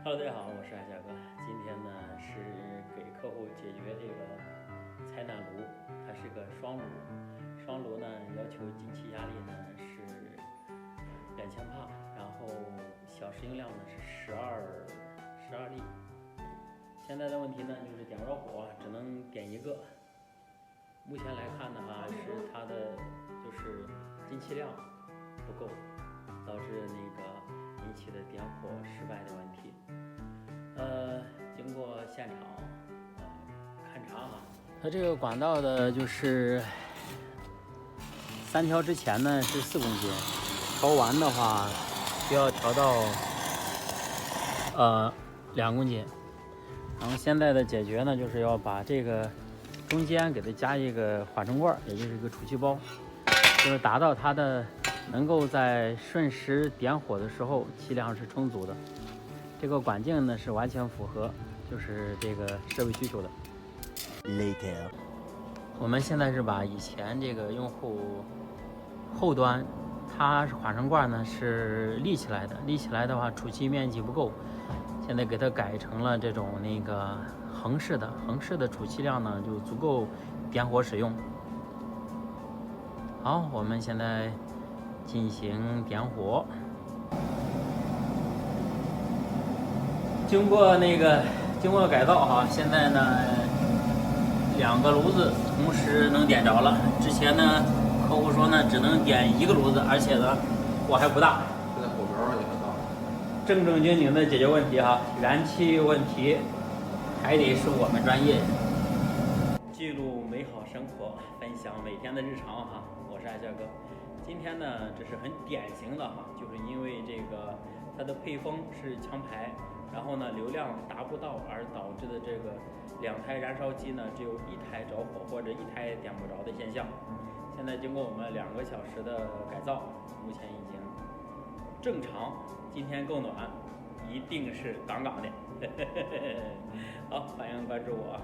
Hello，大家好，我是海夏哥。今天呢是给客户解决这个采暖炉，它是个双炉。双炉呢要求进气压力呢是2000帕，然后小适应量呢是12力。现在的问题呢就是点不着火，只能点一个。目前来看的话是它的就是进气量不够，导致那个引起的点火失败的问题。经过现场勘察哈，它这个管道的就是3条之前呢是4公斤，调完的话需要调到2公斤。然后现在的解决呢，就是要把这个中间给它加一个缓冲罐，也就是一个储气包，就是达到它的能够在瞬时点火的时候气量是充足的。这个管径呢是完全符合就是这个设备需求的。Later， 我们现在是把以前这个用户后端它是缓冲罐呢是立起来的，立起来的话储气面积不够，现在给它改成了这种那个横式的储气量呢就足够点火使用。好，我们现在进行点火。经过改造哈，现在呢2个炉子同时能点着了。之前呢客户说呢只能点1个炉子，而且呢火还不大。现在火苗也很大。正经的解决问题哈，燃气问题还得是我们专业。记录美好生活，分享每天的日常哈，我是爱笑哥。今天呢这是很典型的哈，就是因为这个它的配风是强排，然后呢流量达不到而导致的这个2台燃烧机呢只有1台着火或者1台点不着的现象。现在经过我们2个小时的改造，目前已经正常。今天够暖，一定是杠杠的。好，欢迎关注我。